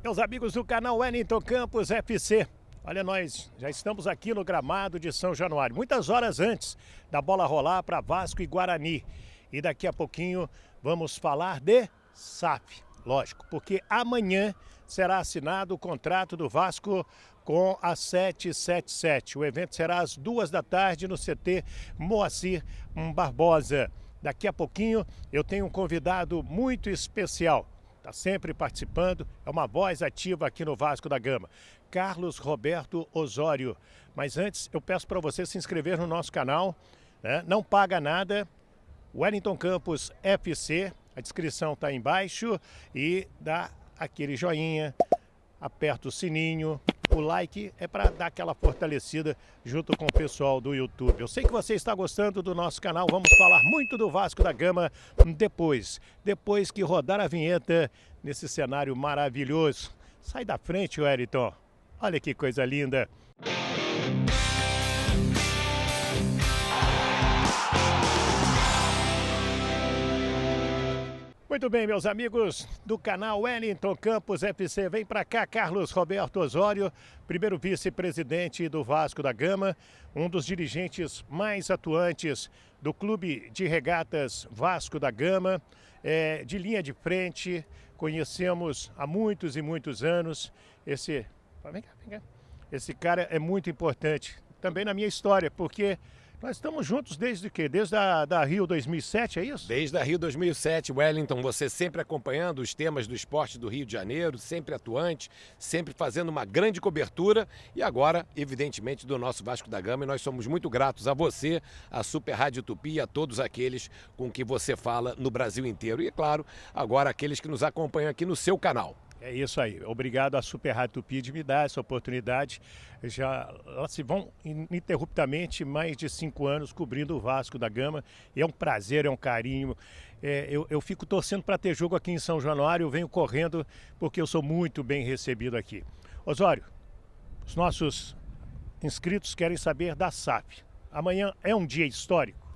Meus amigos do canal Wellington Campos FC, olha, nós já estamos aqui no gramado de São Januário, muitas horas antes da bola rolar para Vasco e Guarani. E daqui a pouquinho vamos falar de SAF, lógico, porque amanhã será assinado o contrato do Vasco com a 777. O evento será às 2 da tarde no CT Moacir Barbosa. Daqui a pouquinho eu tenho um convidado muito especial. Está sempre participando, é uma voz ativa aqui no Vasco da Gama, Carlos Roberto Osório. Mas antes eu peço para você se inscrever no nosso canal, né? Não paga nada, Wellington Campos FC, a descrição está embaixo, e dá aquele joinha, aperta o sininho. O like é para dar aquela fortalecida junto com o pessoal do YouTube. Eu sei que você está gostando do nosso canal. Vamos falar muito do Vasco da Gama depois que rodar a vinheta nesse cenário maravilhoso. Sai da frente, Wellington. Olha que coisa linda. Muito bem, meus amigos do canal Wellington Campos FC. Vem para cá, Carlos Roberto Osório, primeiro vice-presidente do Vasco da Gama, um dos dirigentes mais atuantes do Clube de Regatas Vasco da Gama, de linha de frente, conhecemos há muitos e muitos anos. Esse cara é muito importante também na minha história, porque nós estamos juntos desde o quê? Desde a Rio 2007, é isso? Desde a Rio 2007, Wellington, você sempre acompanhando os temas do esporte do Rio de Janeiro, sempre atuante, sempre fazendo uma grande cobertura e agora, evidentemente, do nosso Vasco da Gama. E nós somos muito gratos a você, a Super Rádio Tupi e a todos aqueles com que você fala no Brasil inteiro. E, é claro, agora aqueles que nos acompanham aqui no seu canal. É isso aí. Obrigado à Super Rádio Tupi de me dar essa oportunidade. Já se vão ininterruptamente mais de 5 anos cobrindo o Vasco da Gama. E é um prazer, é um carinho. Eu fico torcendo para ter jogo aqui em São Januário. Eu venho correndo porque eu sou muito bem recebido aqui. Osório, os nossos inscritos querem saber da SAF. Amanhã é um dia histórico.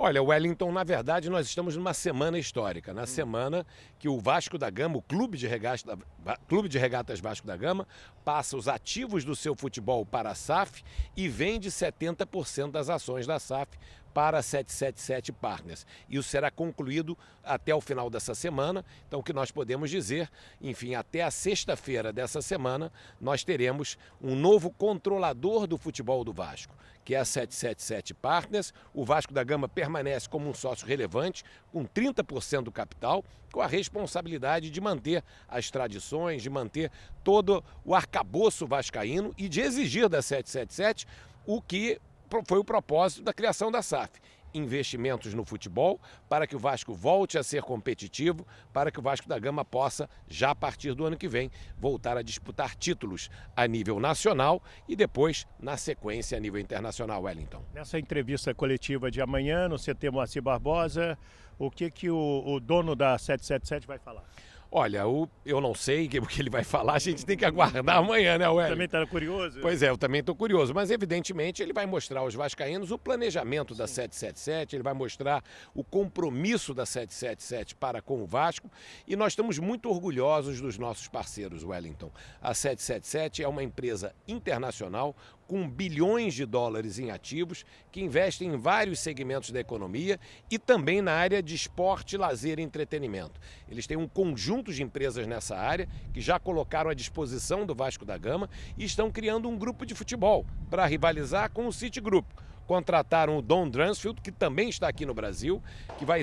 Olha, Wellington, na verdade nós estamos numa semana histórica, na semana que o Vasco da Gama, o Clube de Regatas Vasco da Gama, passa os ativos do seu futebol para a SAF e vende 70% das ações da SAF para a 777 Partners. Isso será concluído até o final dessa semana, então o que nós podemos dizer, enfim, até a sexta-feira dessa semana, nós teremos um novo controlador do futebol do Vasco, que é a 777 Partners. O Vasco da Gama permanece como um sócio relevante, com 30% do capital, com a responsabilidade de manter as tradições, de manter todo o arcabouço vascaíno e de exigir da 777 o que foi o propósito da criação da SAF. Investimentos no futebol para que o Vasco volte a ser competitivo, para que o Vasco da Gama possa, já a partir do ano que vem, voltar a disputar títulos a nível nacional e depois, na sequência, a nível internacional, Wellington. Nessa entrevista coletiva de amanhã, no CT Moacir Barbosa, o que o dono da 777 vai falar? Olha, eu não sei o que ele vai falar, a gente tem que aguardar amanhã, né, Wellington? Também está curioso? Pois é, eu também estou curioso, mas evidentemente ele vai mostrar aos vascaínos o planejamento da 777, ele vai mostrar o compromisso da 777 para com o Vasco e nós estamos muito orgulhosos dos nossos parceiros, Wellington. A 777 é uma empresa internacional com bilhões de dólares em ativos, que investe em vários segmentos da economia e também na área de esporte, lazer e entretenimento. Eles têm um conjunto de empresas nessa área que já colocaram à disposição do Vasco da Gama e estão criando um grupo de futebol para rivalizar com o City Group. Contrataram o Don Dransfield, que também está aqui no Brasil, que vai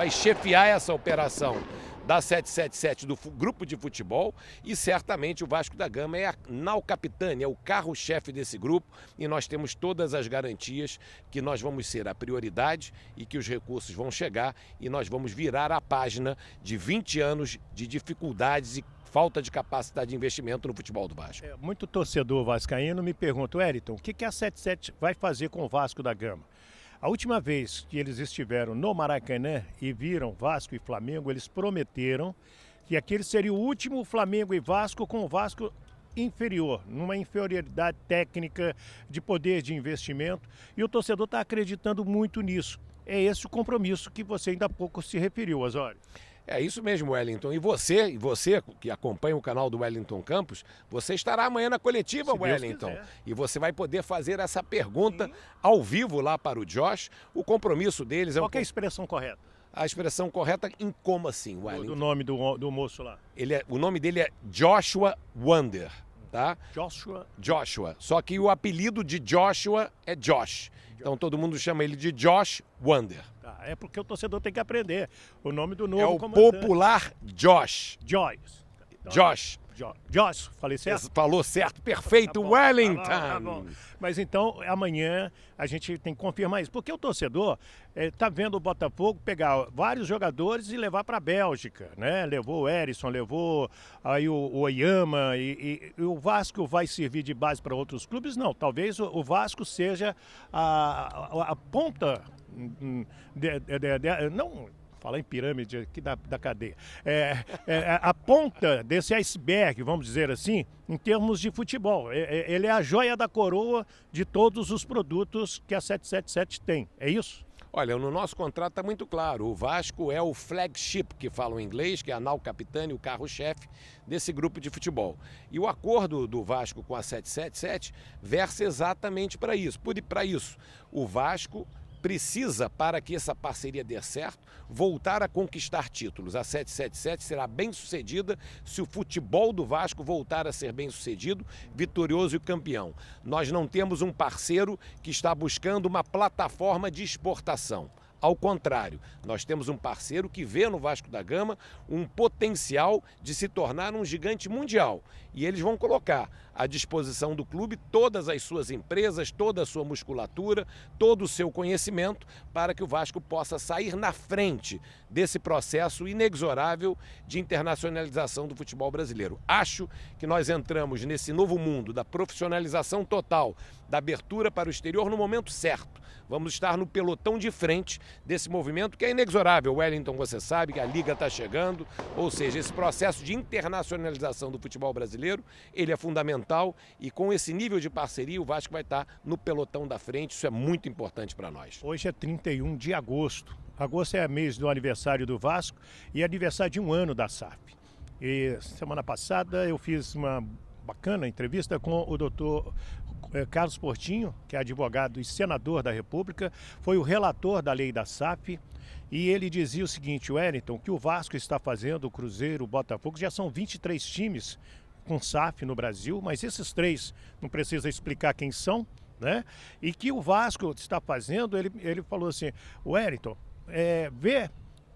chefiar essa operação da 777 do grupo de futebol e certamente o Vasco da Gama é a nau capitânia, é o carro-chefe desse grupo e nós temos todas as garantias que nós vamos ser a prioridade e que os recursos vão chegar e nós vamos virar a página de 20 anos de dificuldades e falta de capacidade de investimento no futebol do Vasco. Muito torcedor vascaíno me pergunta, Wellington, o que a 77 vai fazer com o Vasco da Gama? A última vez que eles estiveram no Maracanã e viram Vasco e Flamengo, eles prometeram que aquele seria o último Flamengo e Vasco com o Vasco inferior, numa inferioridade técnica, de poder de investimento, e o torcedor está acreditando muito nisso. É esse o compromisso que você ainda há pouco se referiu, Osório. É isso mesmo, Wellington. E você que acompanha o canal do Wellington Campos, você estará amanhã na coletiva, Wellington. E você vai poder fazer essa pergunta ao vivo lá para o Josh. O compromisso deles é... Qual que é a expressão correta? A expressão correta em como assim, Wellington? Do nome do moço lá. O nome dele é Joshua Wander, tá? Joshua. Só que o apelido de Joshua é Josh. Então todo mundo chama ele de Josh Wander. É porque o torcedor tem que aprender o nome do novo É o comandante. popular Josh. Josh. Josh, falei certo? Falou certo, perfeito, Tá bom, Wellington. tá bom. Mas então, amanhã a gente tem que confirmar isso. Porque o torcedor tá vendo o Botafogo pegar vários jogadores e levar para a Bélgica, né? Levou o Erisson, levou aí o Oyama e o Vasco vai servir de base para outros clubes? Não, talvez o Vasco seja a ponta... não... Falar em pirâmide aqui da cadeia. A ponta desse iceberg, vamos dizer assim, em termos de futebol. Ele é a joia da coroa de todos os produtos que a 777 tem. É isso? Olha, no nosso contrato está muito claro. O Vasco é o flagship, que falam em inglês, que é a nau capitã e o carro-chefe desse grupo de futebol. E o acordo do Vasco com a 777 versa exatamente para isso. Para isso, o Vasco precisa, para que essa parceria dê certo, voltar a conquistar títulos. A 777 será bem sucedida se o futebol do Vasco voltar a ser bem sucedido, vitorioso e campeão. Nós não temos um parceiro que está buscando uma plataforma de exportação. Ao contrário, nós temos um parceiro que vê no Vasco da Gama um potencial de se tornar um gigante mundial. E eles vão colocar à disposição do clube todas as suas empresas, toda a sua musculatura, todo o seu conhecimento para que o Vasco possa sair na frente desse processo inexorável de internacionalização do futebol brasileiro. Acho que nós entramos nesse novo mundo da profissionalização total, da abertura para o exterior no momento certo. Vamos estar no pelotão de frente desse movimento que é inexorável. Wellington, você sabe que a Liga está chegando, ou seja, esse processo de internacionalização do futebol brasileiro, ele é fundamental e com esse nível de parceria o Vasco vai estar no pelotão da frente, isso é muito importante para nós. Hoje é 31 de agosto. Agosto é mês do aniversário do Vasco e aniversário de 1 ano da SAF. E semana passada eu fiz uma bacana entrevista com o doutor Carlos Portinho, que é advogado e senador da República, foi o relator da lei da SAF, e ele dizia o seguinte, Wellington, que o Vasco está fazendo, o Cruzeiro, o Botafogo, já são 23 times com SAF no Brasil, mas esses 3 não precisa explicar quem são, né? E que o Vasco está fazendo, ele falou assim, Wellington, vê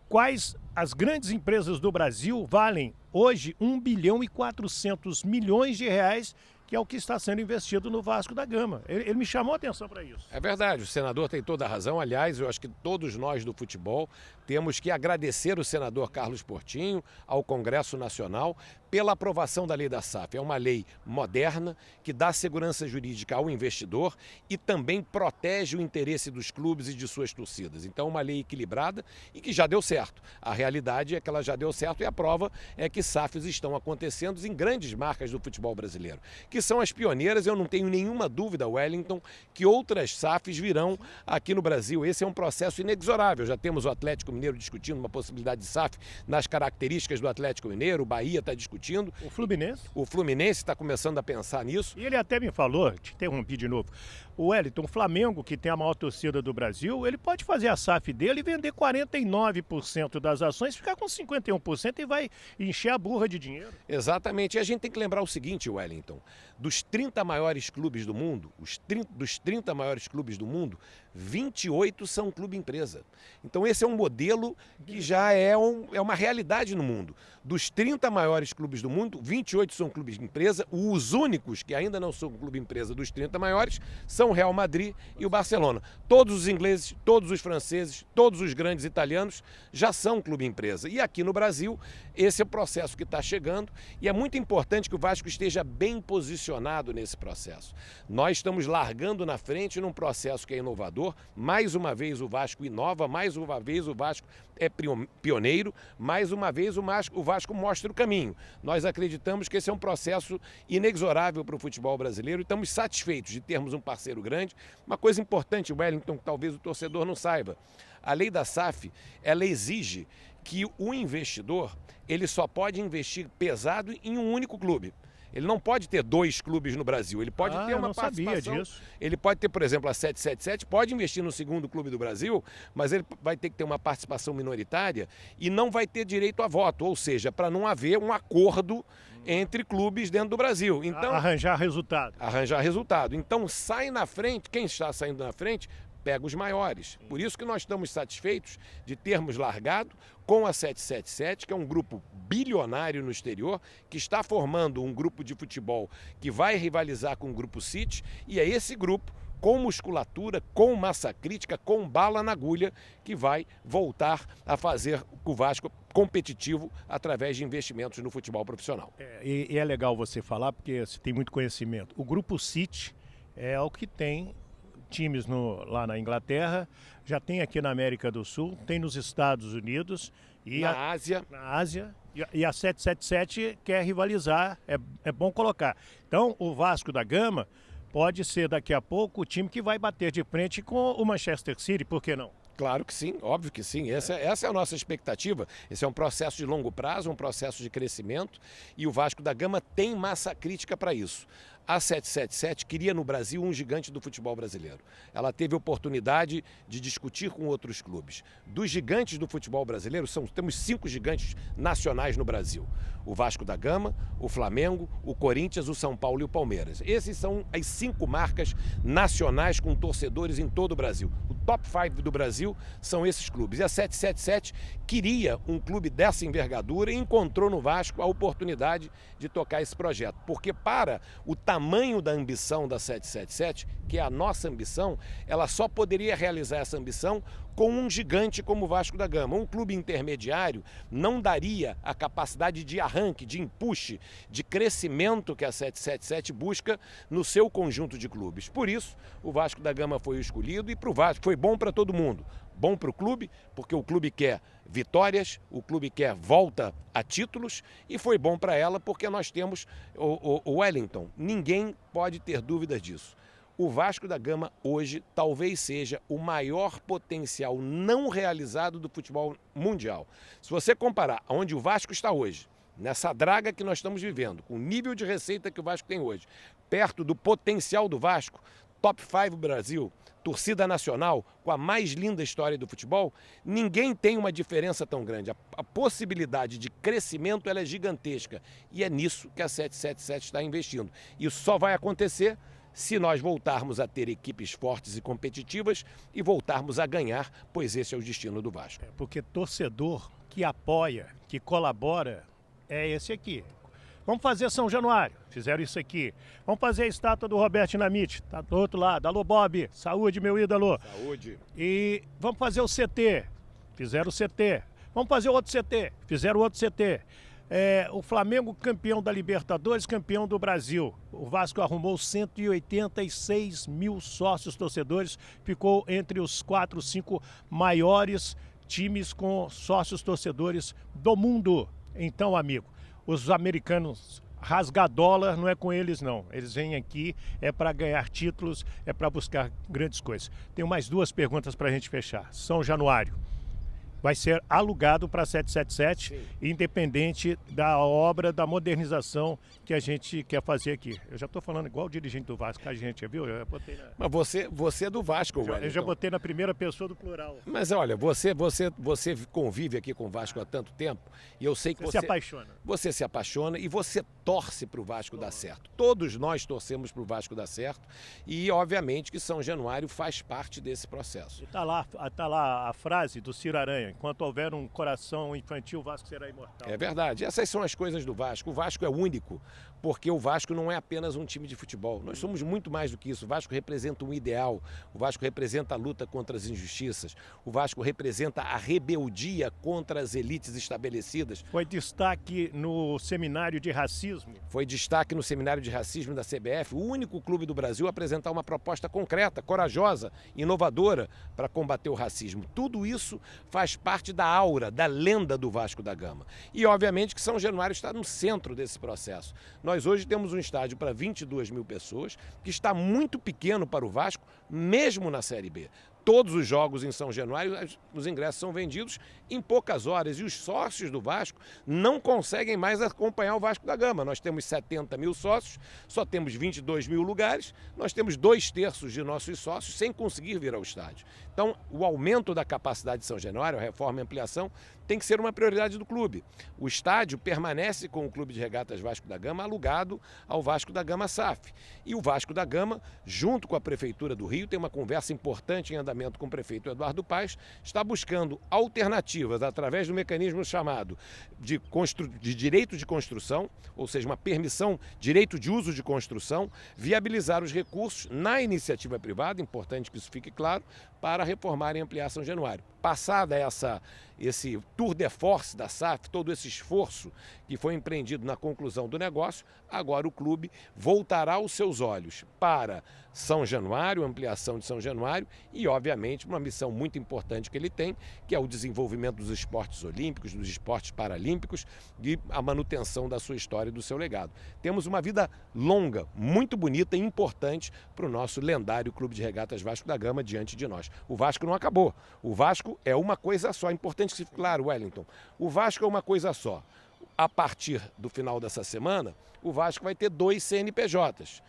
quais as grandes empresas do Brasil valem hoje 1 bilhão e 400 milhões de reais, que é o que está sendo investido no Vasco da Gama. Ele me chamou a atenção para isso. É verdade, o senador tem toda a razão. Aliás, eu acho que todos nós do futebol temos que agradecer o senador Carlos Portinho, ao Congresso Nacional, pela aprovação da lei da SAF. É uma lei moderna que dá segurança jurídica ao investidor e também protege o interesse dos clubes e de suas torcidas. Então, uma lei equilibrada e que já deu certo. A realidade é que ela já deu certo e a prova é que SAFs estão acontecendo em grandes marcas do futebol brasileiro, que são as pioneiras. Eu não tenho nenhuma dúvida, Wellington, que outras SAFs virão aqui no Brasil. Esse é um processo inexorável. Já temos o Atlético Mineiro discutindo uma possibilidade de SAF nas características do Atlético Mineiro, o Bahia está discutindo. O Fluminense? O Fluminense está começando a pensar nisso. E ele até me falou, te interrompi de novo, o Wellington, o Flamengo, que tem a maior torcida do Brasil, ele pode fazer a SAF dele e vender 49% das ações, ficar com 51% e vai encher a burra de dinheiro. Exatamente. E a gente tem que lembrar o seguinte, Wellington, dos 30 maiores clubes do mundo, dos 30 maiores clubes do mundo, 28 são clube empresa. Então esse é um modelo que já é uma realidade no mundo. Dos 30 maiores clubes do mundo, 28 são clubes de empresa. Os únicos que ainda não são clube empresa dos 30 maiores são o Real Madrid e o Barcelona. Todos os ingleses, todos os franceses, todos os grandes italianos já são clube empresa. E aqui no Brasil, esse é o processo que está chegando e é muito importante que o Vasco esteja bem posicionado nesse processo. Nós estamos largando na frente num processo que é inovador. Mais uma vez o Vasco inova, mais uma vez o Vasco é pioneiro, mais uma vez o Vasco mostra o caminho. Nós acreditamos que esse é um processo inexorável para o futebol brasileiro e estamos satisfeitos de termos um parceiro grande. Uma coisa importante, Wellington, que talvez o torcedor não saiba, a lei da SAF, ela exige que o investidor ele só pode investir pesado em um único clube. Ele não pode ter 2 clubes no Brasil, ele pode ter uma participação. Sabia disso. Ele pode ter, por exemplo, a 777, pode investir no segundo clube do Brasil, mas ele vai ter que ter uma participação minoritária e não vai ter direito a voto, ou seja, para não haver um acordo entre clubes dentro do Brasil. Então, arranjar resultado. Arranjar resultado. Então sai na frente, quem está saindo na frente pega os maiores. Por isso que nós estamos satisfeitos de termos largado com a 777, que é um grupo bilionário no exterior, que está formando um grupo de futebol que vai rivalizar com o Grupo City, e é esse grupo, com musculatura, com massa crítica, com bala na agulha, que vai voltar a fazer o Vasco competitivo através de investimentos no futebol profissional. E é legal você falar, porque você tem muito conhecimento. O Grupo City é o que tem times lá na Inglaterra, já tem aqui na América do Sul, tem nos Estados Unidos e na Ásia. Na Ásia. E a 777 quer rivalizar, é bom colocar. Então, o Vasco da Gama pode ser daqui a pouco o time que vai bater de frente com o Manchester City, por que não? Claro que sim, óbvio que sim. Essa é a nossa expectativa. Esse é um processo de longo prazo, um processo de crescimento, e o Vasco da Gama tem massa crítica para isso. A 777 queria no Brasil um gigante do futebol brasileiro. Ela teve oportunidade de discutir com outros clubes. Dos gigantes do futebol brasileiro, temos 5 gigantes nacionais no Brasil. O Vasco da Gama, o Flamengo, o Corinthians, o São Paulo e o Palmeiras. Esses são as 5 marcas nacionais com torcedores em todo o Brasil. O top 5 do Brasil são esses clubes. E a 777 queria um clube dessa envergadura e encontrou no Vasco a oportunidade de tocar esse projeto. Porque para o tamanho da ambição da 777, que é a nossa ambição, ela só poderia realizar essa ambição com um gigante como o Vasco da Gama. Um clube intermediário não daria a capacidade de arranque, de empuxe, de crescimento que a 777 busca no seu conjunto de clubes. Por isso, o Vasco da Gama foi o escolhido e para o Vasco foi bom para todo mundo. Bom para o clube, porque o clube quer vitórias, o clube quer volta a títulos, e foi bom para ela porque nós temos o Wellington. Ninguém pode ter dúvidas disso. O Vasco da Gama hoje talvez seja o maior potencial não realizado do futebol mundial. Se você comparar onde o Vasco está hoje, nessa draga que nós estamos vivendo, com o nível de receita que o Vasco tem hoje, perto do potencial do Vasco, top 5 Brasil, torcida nacional, com a mais linda história do futebol, ninguém tem uma diferença tão grande. A possibilidade de crescimento ela é gigantesca, e é nisso que a 777 está investindo. Isso só vai acontecer se nós voltarmos a ter equipes fortes e competitivas e voltarmos a ganhar, pois esse é o destino do Vasco. Porque torcedor que apoia, que colabora, é esse aqui. Vamos fazer São Januário, fizeram isso aqui. Vamos fazer a estátua do Roberto Dinamite, tá do outro lado. Alô, Bob, saúde, meu ídolo. Saúde. E vamos fazer o CT, fizeram o CT. Vamos fazer outro CT, fizeram outro CT. O Flamengo campeão da Libertadores, campeão do Brasil. O Vasco arrumou 186 mil sócios torcedores, ficou entre os 4, 5 maiores times com sócios torcedores do mundo. Então, amigo, os americanos rasgar dólar não é com eles não. Eles vêm aqui é para ganhar títulos, é para buscar grandes coisas. Tenho mais 2 perguntas para a gente fechar. São Januário vai ser alugado para 777, sim, independente da obra, da modernização que a gente quer fazer aqui. Eu já estou falando igual o dirigente do Vasco, a gente, viu? Eu botei na... Mas você é do Vasco, Eu já botei na primeira pessoa do plural. Mas olha, você convive aqui com o Vasco há tanto tempo, e eu sei que você se apaixona. Você se apaixona e você torce para o Vasco dar certo. Todos nós torcemos para o Vasco dar certo, e obviamente que São Januário faz parte desse processo. Está lá a frase do Ciro Aranha: enquanto houver um coração infantil, o Vasco será imortal. É verdade. Essas são as coisas do Vasco. O Vasco é único, porque o Vasco não é apenas um time de futebol. Nós somos muito mais do que isso. O Vasco representa um ideal. O Vasco representa a luta contra as injustiças. O Vasco representa a rebeldia contra as elites estabelecidas. Foi destaque no seminário de racismo. Foi destaque no seminário de racismo da CBF. O único clube do Brasil a apresentar uma proposta concreta, corajosa, inovadora para combater o racismo. Tudo isso faz parte da aura, da lenda do Vasco da Gama. E, obviamente, que São Januário está no centro desse processo. Nós hoje temos um estádio para 22 mil pessoas, que está muito pequeno para o Vasco, mesmo na Série B. todos os jogos em São Januário, os ingressos são vendidos em poucas horas e os sócios do Vasco não conseguem mais acompanhar o Vasco da Gama. Nós temos 70 mil sócios, só temos 22 mil lugares, nós temos 2/3 de nossos sócios sem conseguir vir ao estádio. Então, o aumento da capacidade de São Januário, a reforma e ampliação, tem que ser uma prioridade do clube. O estádio permanece com o Clube de Regatas Vasco da Gama alugado ao Vasco da Gama SAF. E o Vasco da Gama, junto com a Prefeitura do Rio, tem uma conversa importante em andamento com o prefeito Eduardo Paes, está buscando alternativas através do mecanismo chamado de direito de construção, ou seja, uma permissão, direito de uso de construção, viabilizar os recursos na iniciativa privada, importante que isso fique claro, para reformar e ampliar São Januário. Passada esse tour de force da SAF, todo esse esforço que foi empreendido na conclusão do negócio, agora o clube voltará os seus olhos para São Januário, ampliação de São Januário e, obviamente, uma missão muito importante que ele tem, que é o desenvolvimento dos esportes olímpicos, dos esportes paralímpicos e a manutenção da sua história e do seu legado. Temos uma vida longa, muito bonita e importante para o nosso lendário Clube de Regatas Vasco da Gama diante de nós. O Vasco não acabou. O Vasco é uma coisa só. É importante que fique claro, Wellington. O Vasco é uma coisa só. A partir do final dessa semana, o Vasco vai ter 2 CNPJs,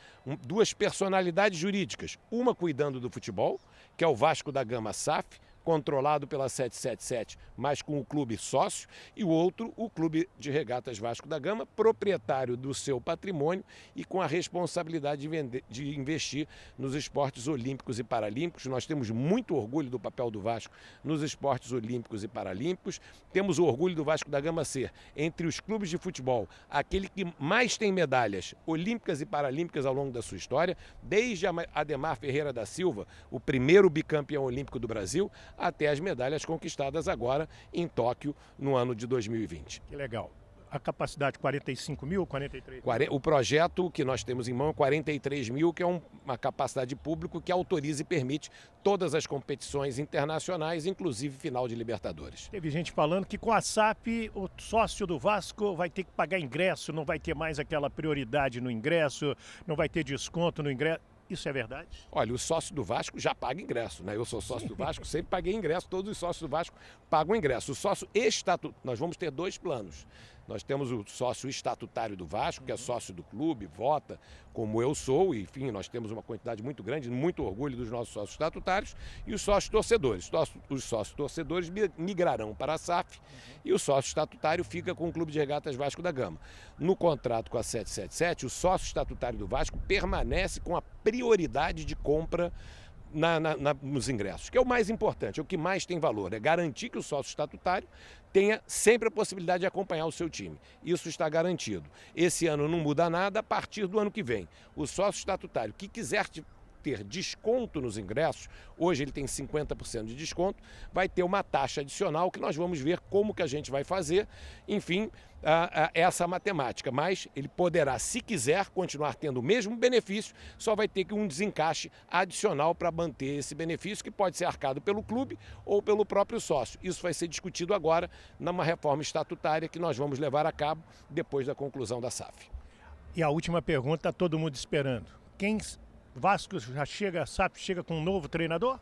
2 personalidades jurídicas. Uma cuidando do futebol, que é o Vasco da Gama SAF, controlado pela 777, mas com o clube sócio, e o outro, o Clube de Regatas Vasco da Gama, proprietário do seu patrimônio e com a responsabilidade de investir nos esportes olímpicos e paralímpicos. Nós temos muito orgulho do papel do Vasco nos esportes olímpicos e paralímpicos. Temos o orgulho do Vasco da Gama ser, entre os clubes de futebol, aquele que mais tem medalhas olímpicas e paralímpicas ao longo da sua história, desde Ademar Ferreira da Silva, o primeiro bicampeão olímpico do Brasil, até as medalhas conquistadas agora em Tóquio no ano de 2020. Que legal. A capacidade 45 mil, 43 mil? O projeto que nós temos em mão é 43 mil, que é uma capacidade de público que autoriza e permite todas as competições internacionais, inclusive final de Libertadores. Teve gente falando que com a SAF o sócio do Vasco vai ter que pagar ingresso, não vai ter mais aquela prioridade no ingresso, não vai ter desconto no ingresso. Isso é verdade? Olha, o sócio do Vasco já paga ingresso, né? Eu sou sócio do Vasco, sempre paguei ingresso, todos os sócios do Vasco pagam ingresso. O sócio estatutário, nós vamos ter 2 planos. Nós temos o sócio estatutário do Vasco, que é sócio do clube, vota como eu sou, e, enfim, nós temos uma quantidade muito grande, muito orgulho dos nossos sócios estatutários, e os sócios torcedores. Os sócios torcedores migrarão para a SAF e o sócio estatutário fica com o Clube de Regatas Vasco da Gama. No contrato com a 777, o sócio estatutário do Vasco permanece com a prioridade de compra nos ingressos, que é o mais importante, é o que mais tem valor, é garantir que o sócio estatutário tenha sempre a possibilidade de acompanhar o seu time. Isso está garantido. Esse ano não muda nada, a partir do ano que vem. O sócio estatutário que quiser ter desconto nos ingressos, hoje ele tem 50% de desconto, vai ter uma taxa adicional que nós vamos ver como que a gente vai fazer, enfim, essa matemática, mas ele poderá, se quiser, continuar tendo o mesmo benefício, só vai ter que um desencaixe adicional para manter esse benefício, que pode ser arcado pelo clube ou pelo próprio sócio. Isso vai ser discutido agora numa reforma estatutária que nós vamos levar a cabo depois da conclusão da SAF. E a última pergunta, todo mundo esperando. Vasco já chega, a SAF chega com um novo treinador?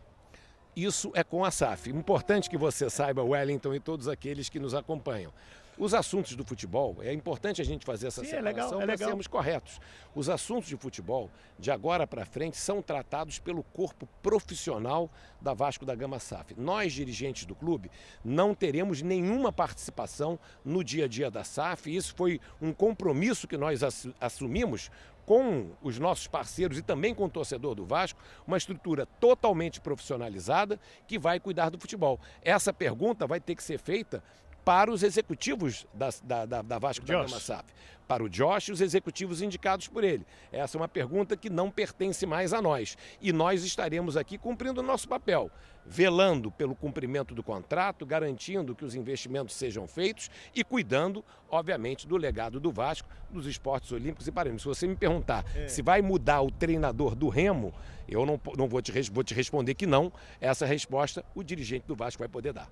Isso é com a SAF. Importante que você saiba, Wellington, e todos aqueles que nos acompanham. Os assuntos do futebol, é importante a gente fazer essa separação para sermos corretos. Os assuntos de futebol, de agora para frente, são tratados pelo corpo profissional da Vasco da Gama SAF. Nós, dirigentes do clube, não teremos nenhuma participação no dia a dia da SAF. Isso foi um compromisso que nós assumimos com os nossos parceiros e também com o torcedor do Vasco, uma estrutura totalmente profissionalizada que vai cuidar do futebol. Essa pergunta vai ter que ser feita para os executivos da Vasco da Gama SAF, para o Josh e os executivos indicados por ele. Essa é uma pergunta que não pertence mais a nós. E nós estaremos aqui cumprindo o nosso papel, velando pelo cumprimento do contrato, garantindo que os investimentos sejam feitos e cuidando, obviamente, do legado do Vasco, dos esportes olímpicos e paralímpicos. Se você me perguntar se vai mudar o treinador do Remo, eu não vou te responder que não. Essa resposta o dirigente do Vasco vai poder dar.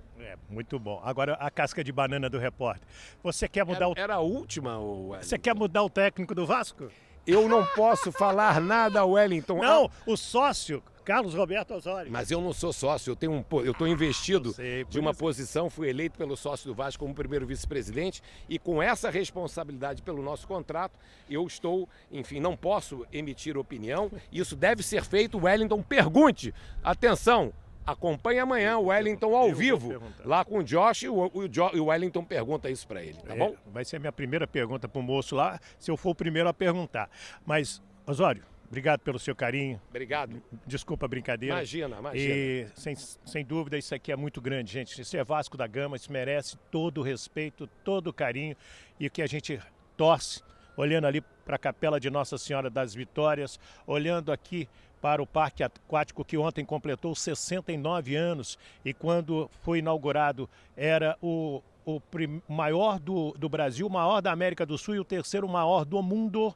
Muito bom. Agora, a casca de banana do repórter. Você quer mudar Era a última, Você quer mudar o técnico do Vasco? Eu não posso falar nada, Wellington. Não, o sócio, Carlos Roberto Osório. Mas eu não sou sócio, eu estou investido de uma isso. posição, fui eleito pelo sócio do Vasco como primeiro vice-presidente e com essa responsabilidade pelo nosso contrato, eu estou, enfim, não posso emitir opinião. Isso deve ser feito, Wellington, pergunte. Atenção, acompanhe amanhã o Wellington ao vivo, lá com o Josh, e o Wellington pergunta isso para ele, tá bom? Vai ser a minha primeira pergunta pro moço lá, se eu for o primeiro a perguntar. Mas, Osório, obrigado pelo seu carinho. Obrigado. Desculpa a brincadeira. Imagina. E, sem dúvida, isso aqui é muito grande, gente. Isso é Vasco da Gama, isso merece todo o respeito, todo o carinho. E o que a gente torce, olhando ali para a Capela de Nossa Senhora das Vitórias, olhando aqui para o Parque Aquático, que ontem completou 69 anos. E quando foi inaugurado, era o maior do Brasil, o maior da América do Sul e o terceiro maior do mundo.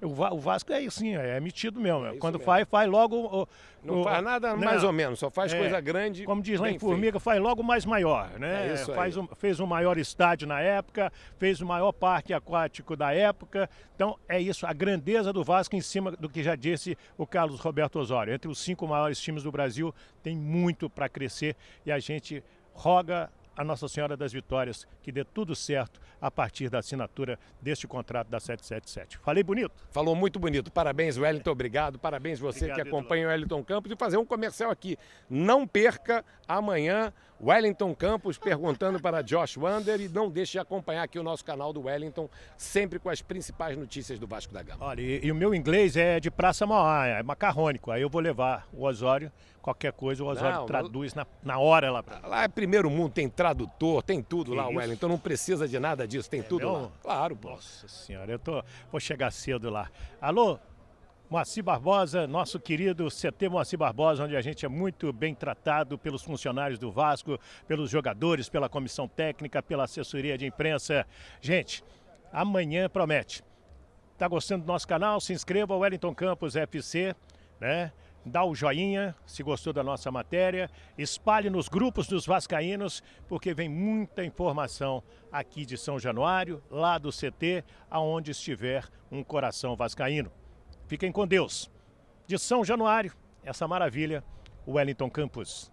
O Vasco é isso, sim, é metido mesmo. Quando mesmo. faz logo. Não faz nada mais ou menos, só faz coisa grande. Como diz lá em bem Formiga, feito. faz logo mais maior, né? É isso aí. Fez o maior estádio na época, fez o maior parque aquático da época. Então é isso, a grandeza do Vasco em cima do que já disse o Carlos Roberto Osório. Entre os 5 maiores times do Brasil, tem muito para crescer e a gente roga a Nossa Senhora das Vitórias que dê tudo certo a partir da assinatura deste contrato da 777. Falei bonito? Falou muito bonito. Parabéns, Wellington. Obrigado. Parabéns você Obrigado, que acompanha o Wellington Campos. E fazer um comercial aqui. Não perca amanhã Wellington Campos perguntando para Josh Wander e não deixe de acompanhar aqui o nosso canal do Wellington, sempre com as principais notícias do Vasco da Gama. Olha, e o meu inglês é de Praça Mauá, é macarrônico. Aí eu vou levar o Osório, qualquer coisa o Osório traduz na hora lá. Lá é primeiro mundo, tem tradutor, tem tudo lá, isso? Wellington. Não precisa de nada disso, tem tudo mesmo? lá. Claro, pô. Nossa senhora, vou chegar cedo lá. Alô, Moacir Barbosa, nosso querido CT Moacir Barbosa, onde a gente é muito bem tratado pelos funcionários do Vasco, pelos jogadores, pela comissão técnica, pela assessoria de imprensa. Gente, amanhã promete. Tá gostando do nosso canal? Se inscreva, Wellington Campos FC, né? Dá o joinha se gostou da nossa matéria, espalhe nos grupos dos vascaínos, porque vem muita informação aqui de São Januário, lá do CT, aonde estiver um coração vascaíno. Fiquem com Deus. De São Januário, essa maravilha, o Wellington Campos.